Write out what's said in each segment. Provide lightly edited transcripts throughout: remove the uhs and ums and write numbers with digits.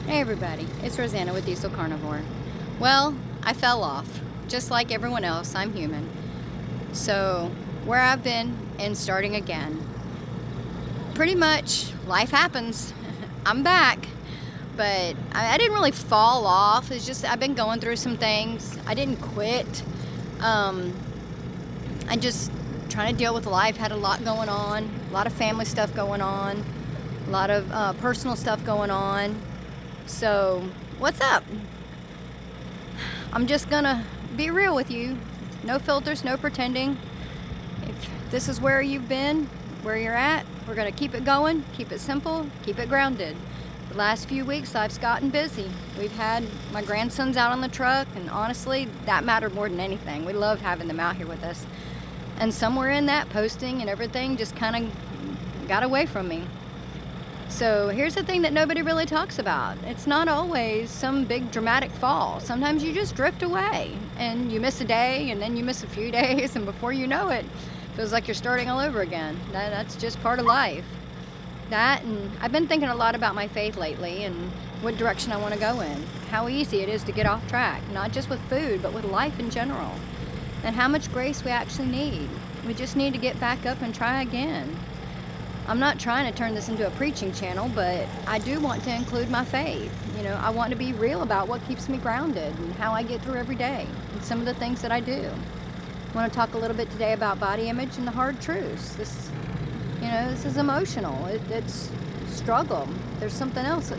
Hey everybody, it's Rosanna with Diesel Carnivore. Well, I fell off. Just like everyone else, I'm human. So, where I've been and starting again. Pretty much, life happens. I'm back. But I didn't really fall off. It's just I've been going through some things. I didn't quit. I just trying to deal with life. Had a lot going on. A lot of family stuff going on. A lot of personal stuff going on. So, what's up? I'm just gonna be real with you. No filters, no pretending. If this is where you've been, where you're at, we're gonna keep it going, keep it simple, keep it grounded. The last few weeks life's gotten busy. We've had my grandsons out on the truck, and honestly, that mattered more than anything. We loved having them out here with us. And somewhere in that, posting and everything just kind of got away from me. So here's the thing that nobody really talks about. It's not always some big dramatic fall. Sometimes you just drift away and you miss a day, and then you miss a few days, and before you know it, feels like you're starting all over again. That's just part of life. That, and I've been thinking a lot about my faith lately and what direction I want to go in. How easy it is to get off track, not just with food, but with life in general. And how much grace we actually need. We just need to get back up and try again. I'm not trying to turn this into a preaching channel, but I do want to include my faith. You know, I want to be real about what keeps me grounded and how I get through every day and some of the things that I do. I want to talk a little bit today about body image and the hard truths. This is emotional. It's struggle. There's something else,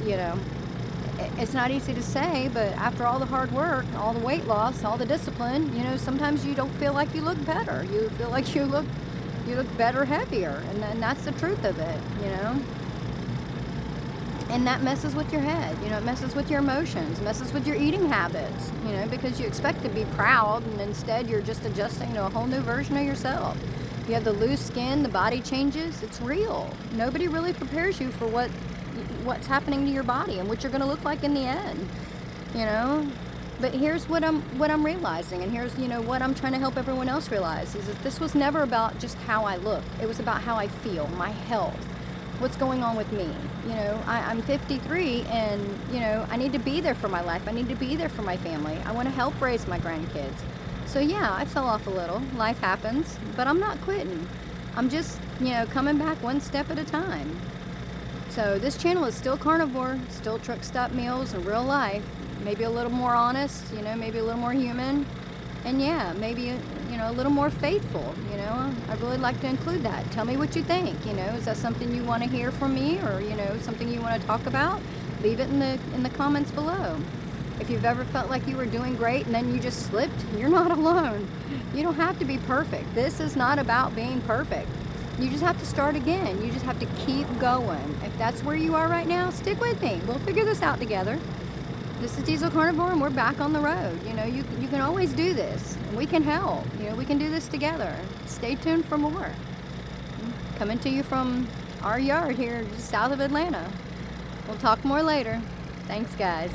it's not easy to say, but after all the hard work, all the weight loss, all the discipline, sometimes you don't feel like you look better. You feel like you look better heavier, and then that's the truth of it, and that messes with your head. It messes with your emotions, messes with your eating habits, because you expect to be proud, and instead you're just adjusting to a whole new version of yourself. You have the loose skin, the body changes. It's real. Nobody really prepares you for what's happening to your body and what you're going to look like in the end, But here's what I'm realizing, and here's what I'm trying to help everyone else realize, is that this was never about just how I look. It was about how I feel, my health, what's going on with me. I'm 53, and I need to be there for my life. I need to be there for my family. I want to help raise my grandkids. So yeah, I fell off a little. Life happens, but I'm not quitting. I'm just coming back one step at a time. So this channel is still carnivore, still truck stop meals and real life. Maybe a little more honest, maybe a little more human, and yeah, maybe a little more faithful. I'd really like to include that. Tell me what you think. Is that something you want to hear from me, or something you want to talk about? Leave it in the comments below. If you've ever felt like you were doing great and then you just slipped, you're not alone. You don't have to be perfect. This is not about being perfect. You just have to start again. You just have to keep going. If that's where you are right now, stick with me. We'll figure this out together. This is Diesel Carnivore, and we're back on the road. You can always do this, and we can help. We can do this together. Stay tuned for more. Coming to you from our yard here just south of Atlanta. We'll talk more later. Thanks, guys.